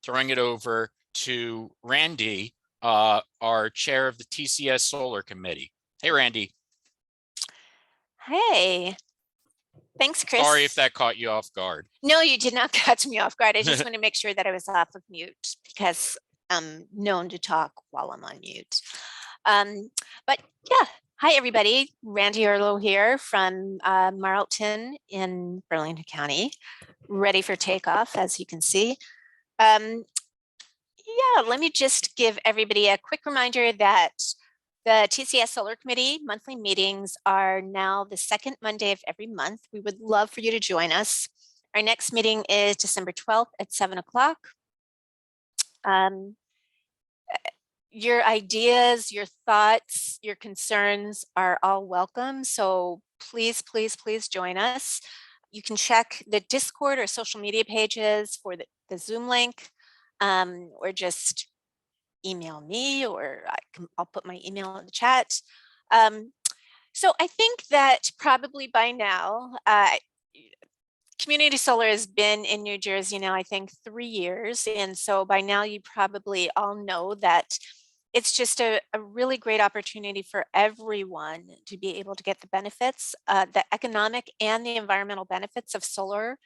throwing it over to Randy, our chair of the TCS Solar Committee. Hey, Randy. Hey, thanks, Chris. Sorry if that caught you off guard. No, you did not catch me off guard. I just want to make sure that I was off of mute because I'm known to talk while I'm on mute. But yeah, hi everybody. Randy Erlo here from Marlton in Burlington County, ready for takeoff, as you can see. Yeah, let me just give everybody a quick reminder that the TCS Solar Committee monthly meetings are now the second Monday of every month. We would love for you to join us. Our next meeting is December 12th at 7 o'clock. Your ideas, your thoughts, your concerns are all welcome. So please, please, please join us. You can check the Discord or social media pages for the Zoom link, or just email me, or I'll put my email in the chat. So I think that probably by now, community solar has been in New Jersey now, I think 3 years. And so by now you probably all know that it's just a really great opportunity for everyone to be able to get the benefits, the economic and the environmental benefits of solar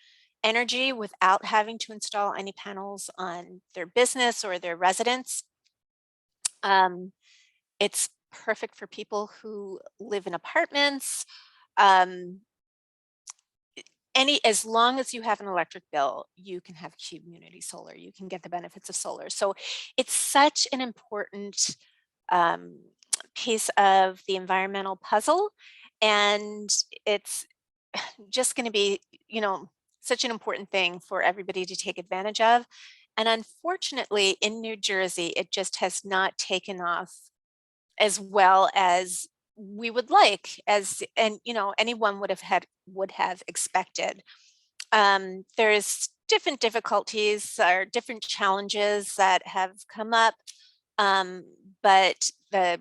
energy without having to install any panels on their business or their residence. It's perfect for people who live in apartments. As long as you have an electric bill, you can have community solar. You can get the benefits of solar. So it's such an important piece of the environmental puzzle, and it's just going to be, such an important thing for everybody to take advantage of. And unfortunately, in New Jersey, it just has not taken off as well as we would like, anyone would have expected. There's different difficulties or different challenges that have come up, but the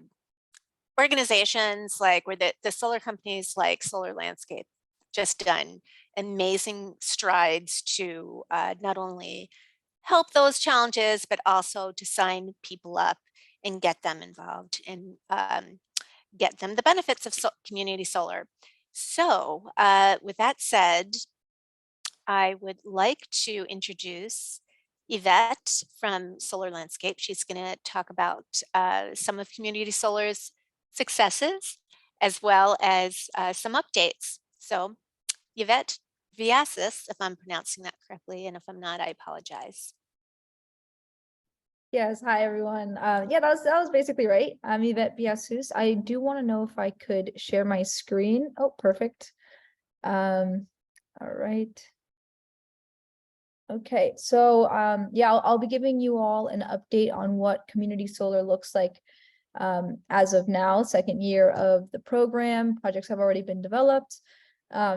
organizations or the solar companies like Solar Landscape just done amazing strides to not only help those challenges, but also to sign people up and get them involved and get them the benefits of community solar. So with that said, I would like to introduce Yvette from Solar Landscape. She's going to talk about some of community solar's successes, as well as some updates. So Yvette Viasis, if I'm pronouncing that correctly, and if I'm not, I apologize. Yes, hi everyone. Yeah, that was basically right. I'm Yvette Biasus. I do want to know if I could share my screen. Oh, perfect. All right. Okay, so yeah, I'll be giving you all an update on what community solar looks like as of now, second year of the program. Projects have already been developed.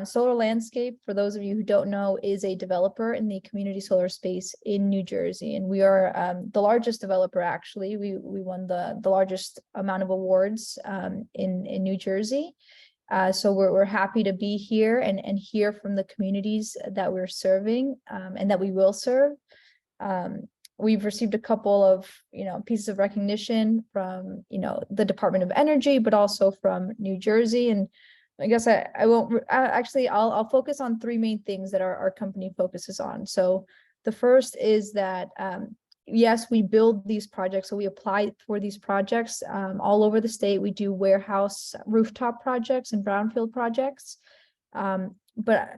Solar Landscape, for those of you who don't know, is a developer in the community solar space in New Jersey, and we are the largest developer. Actually, we won the largest amount of awards in New Jersey. So we're happy to be here and hear from the communities that we're serving and that we will serve. We've received a couple of pieces of recognition from the Department of Energy, but also from New Jersey. And I guess I won't actually, I'll focus on three main things that our company focuses on. So the first is that, yes, we build these projects. So we apply for these projects all over the state. We do warehouse rooftop projects and brownfield projects. But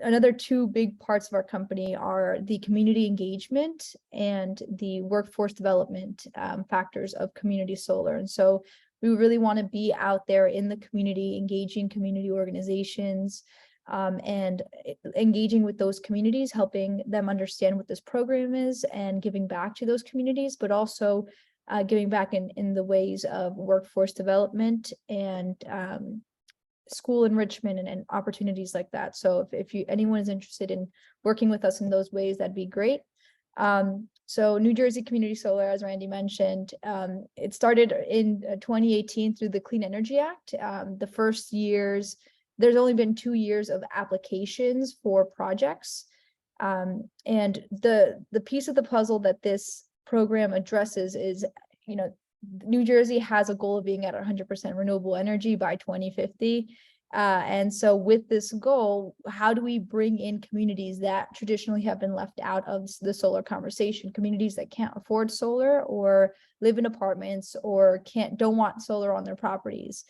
another two big parts of our company are the community engagement and the workforce development factors of community solar. And so we really want to be out there in the community, engaging community organizations, and engaging with those communities, helping them understand what this program is and giving back to those communities, but also giving back in the ways of workforce development and school enrichment and opportunities like that. So if anyone is interested in working with us in those ways, that'd be great. So New Jersey Community Solar, as Randy mentioned, it started in 2018 through the Clean Energy Act. The first years, there's only been 2 years of applications for projects. And the piece of the puzzle that this program addresses is, New Jersey has a goal of being at 100% renewable energy by 2050. And so with this goal, how do we bring in communities that traditionally have been left out of the solar conversation? Communities that can't afford solar or live in apartments or don't want solar on their properties.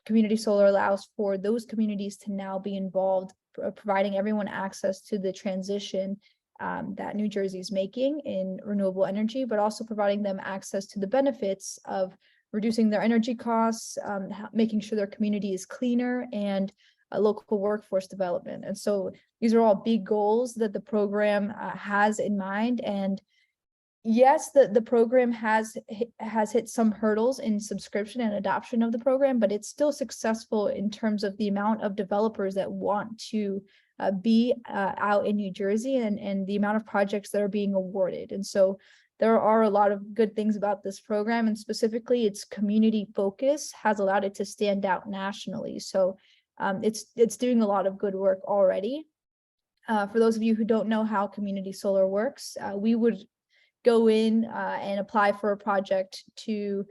Community solar allows for those communities to now be involved, providing everyone access to the transition that New Jersey is making in renewable energy, but also providing them access to the benefits of reducing their energy costs, making sure their community is cleaner, and local workforce development. And so these are all big goals that the program has in mind. And yes, the program has hit some hurdles in subscription and adoption of the program, but it's still successful in terms of the amount of developers that want to be out in New Jersey, and the amount of projects that are being awarded. And so there are a lot of good things about this program, and specifically its community focus has allowed it to stand out nationally. So it's doing a lot of good work already. For those of you who don't know how community solar works, we would go in and apply for a project to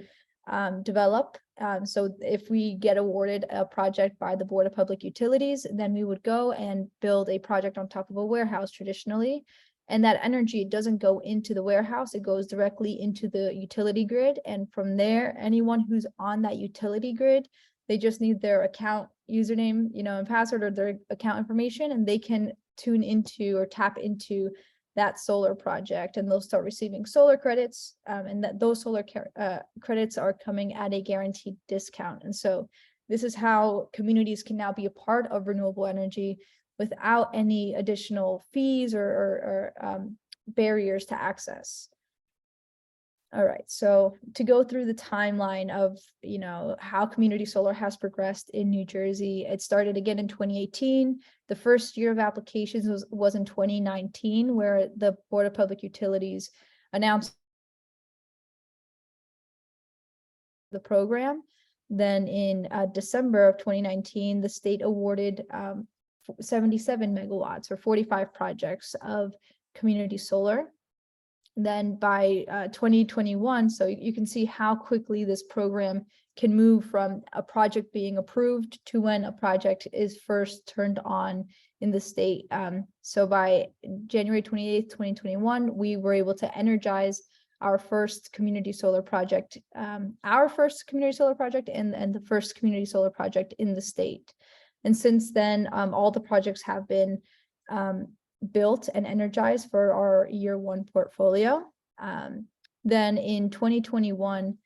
develop. So if we get awarded a project by the Board of Public Utilities, then we would go and build a project on top of a warehouse traditionally. And that energy doesn't go into the warehouse, it goes directly into the utility grid. And from there, anyone who's on that utility grid, they just need their account username, and password, or their account information, and they can tune into or tap into that solar project, and they'll start receiving solar credits, and that those solar credits are coming at a guaranteed discount. And so this is how communities can now be a part of renewable energy without any additional fees or barriers to access. All right, so to go through the timeline of how community solar has progressed in New Jersey, it started again in 2018. The first year of applications was in 2019, where the Board of Public Utilities announced the program. Then in December of 2019, the state awarded 77 megawatts or 45 projects of community solar. Then by 2021, so you can see how quickly this program can move from a project being approved to when a project is first turned on in the state. So by January 28th, 2021, we were able to energize our first community solar project, and the first community solar project in the state. And since then, all the projects have been built and energized for our year one portfolio. Then in 2021,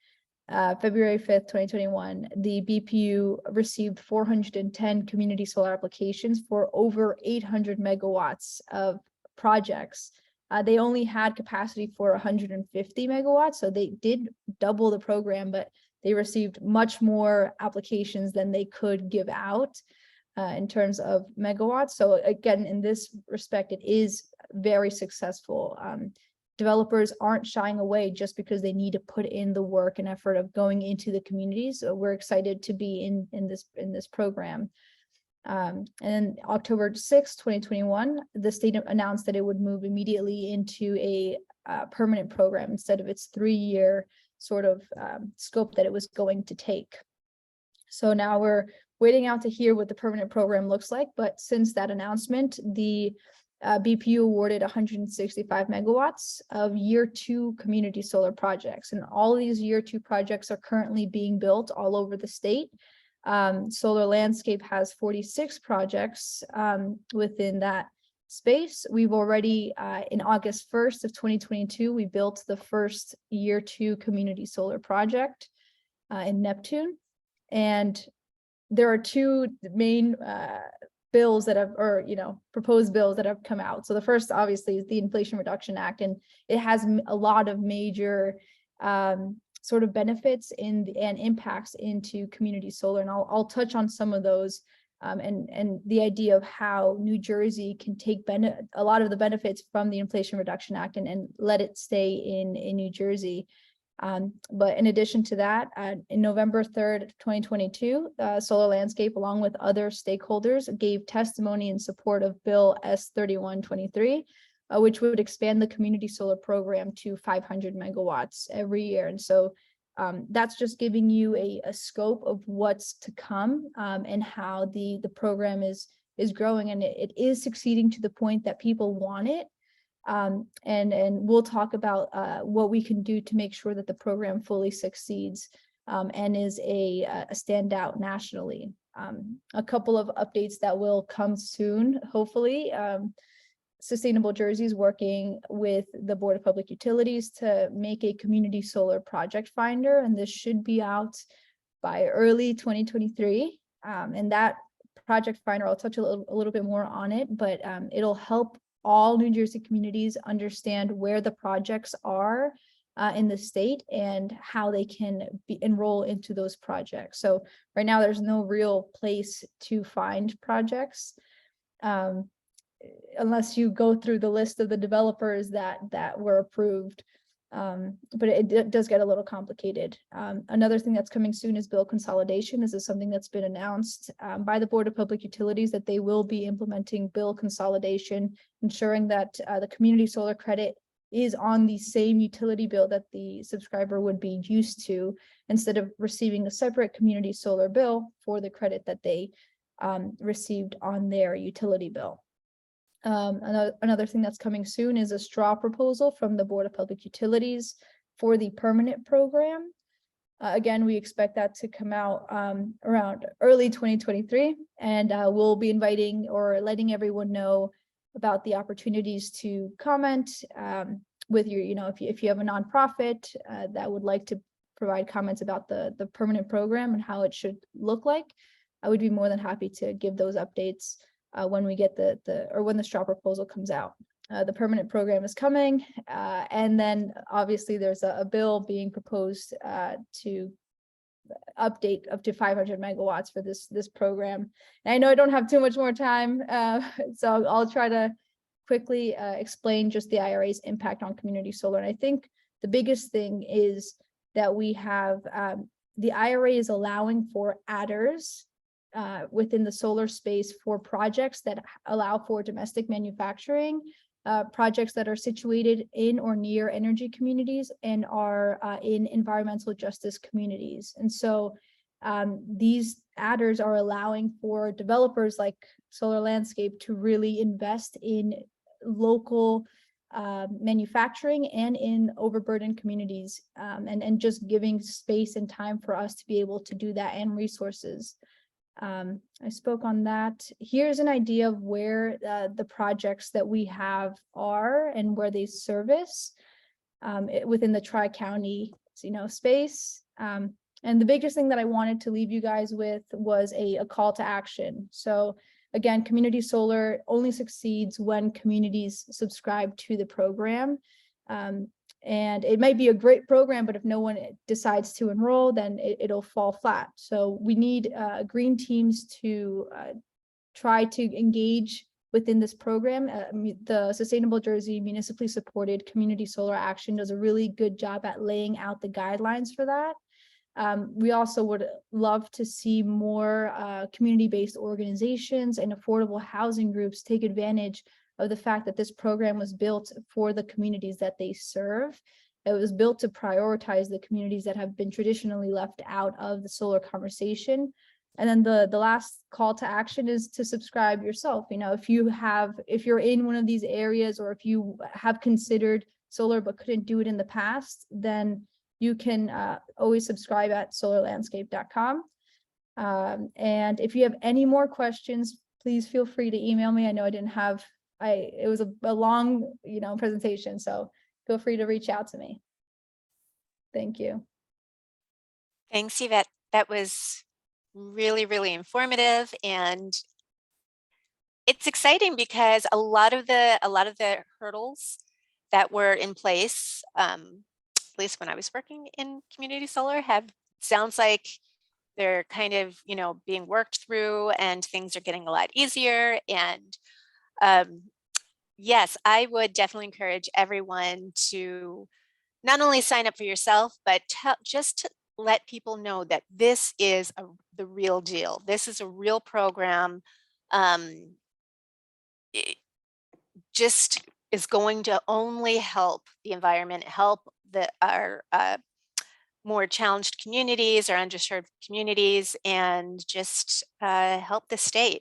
February 5th, 2021, the BPU received 410 community solar applications for over 800 megawatts of projects. They only had capacity for 150 megawatts, so they did double the program, but they received much more applications than they could give out in terms of megawatts. So again, in this respect, it is very successful. Developers aren't shying away just because they need to put in the work and effort of going into the communities. So we're excited to be in this program. And then October 6, 2021, the state announced that it would move immediately into a permanent program instead of its 3-year sort of scope that it was going to take. So now we're waiting out to hear what the permanent program looks like. But since that announcement, the BPU awarded 165 megawatts of year 2 community solar projects. And all of these year 2 projects are currently being built all over the state. Solar Landscape has 46 projects within that space. We've already, in August 1st of 2022, we built the first year 2 community solar project in Neptune. And there are 2 main bills that have, or proposed bills that have come out. So the first obviously is the Inflation Reduction Act, and it has a lot of major sort of benefits and impacts into community solar, and I'll touch on some of those, and the idea of how New Jersey can take a lot of the benefits from the Inflation Reduction Act and let it stay in New Jersey. But in addition to that, in November 3rd, 2022, Solar Landscape, along with other stakeholders, gave testimony in support of Bill S3123, which would expand the community solar program to 500 megawatts every year. And so that's just giving you a scope of what's to come, and how the program is growing, and it is succeeding to the point that people want it. And we'll talk about what we can do to make sure that the program fully succeeds, and is a standout nationally. A couple of updates that will come soon, hopefully. Sustainable Jersey is working with the Board of Public Utilities to make a community solar project finder, and this should be out by early 2023. And that project finder, I'll touch a little bit more on it, but it'll help all New Jersey communities understand where the projects are in the state and how they can enroll into those projects. So right now there's no real place to find projects unless you go through the list of the developers that were approved. But it does get a little complicated. Another thing that's coming soon is bill consolidation. This is something that's been announced by the Board of Public Utilities, that they will be implementing bill consolidation, ensuring that the community solar credit is on the same utility bill that the subscriber would be used to, instead of receiving a separate community solar bill for the credit that they received on their utility bill. Another thing that's coming soon is a straw proposal from the Board of Public Utilities for the permanent program. Again, we expect that to come out around early 2023, and we'll be inviting or letting everyone know about the opportunities to comment with your, if you have a nonprofit that would like to provide comments about the permanent program and how it should look like. I would be more than happy to give those updates when we get when the straw proposal comes out. The permanent program is coming, and then obviously there's a bill being proposed to update up to 500 megawatts for this program. And I know I don't have too much more time, so I'll try to quickly explain just the IRA's impact on community solar. And I think the biggest thing is that we have the IRA is allowing for adders within the solar space for projects that allow for domestic manufacturing, projects that are situated in or near energy communities and are in environmental justice communities. And so these adders are allowing for developers like Solar Landscape to really invest in local manufacturing and in overburdened communities, and just giving space and time for us to be able to do that, and resources. I spoke on that. Here's an idea of where the projects that we have are and where they service within the Tri-County space. And the biggest thing that I wanted to leave you guys with was a call to action. So again, community solar only succeeds when communities subscribe to the program. And it might be a great program, but if no one decides to enroll, then it'll fall flat. So we need green teams to try to engage within this program. The Sustainable Jersey municipally supported Community Solar Action does a really good job at laying out the guidelines for that. We also would love to see more community-based organizations and affordable housing groups take advantage of the fact that this program was built for the communities that they serve. It was built to prioritize the communities that have been traditionally left out of the solar conversation. And then the last call to action is to subscribe yourself. If you're in one of these areas, or if you have considered solar but couldn't do it in the past, then you can always subscribe at solarlandscape.com. And if you have any more questions, please feel free to email me. I know it was a long, presentation, so feel free to reach out to me. Thank you. Thanks, Yvette. That was really, really informative, and it's exciting because a lot of the hurdles that were in place, at least when I was working in community solar, sounds like they're kind of being worked through, and things are getting a lot easier. And yes, I would definitely encourage everyone to not only sign up for yourself, but just to let people know that this is the real deal. This is a real program. It just is going to only help the environment, help our more challenged communities or underserved communities, and just help the state.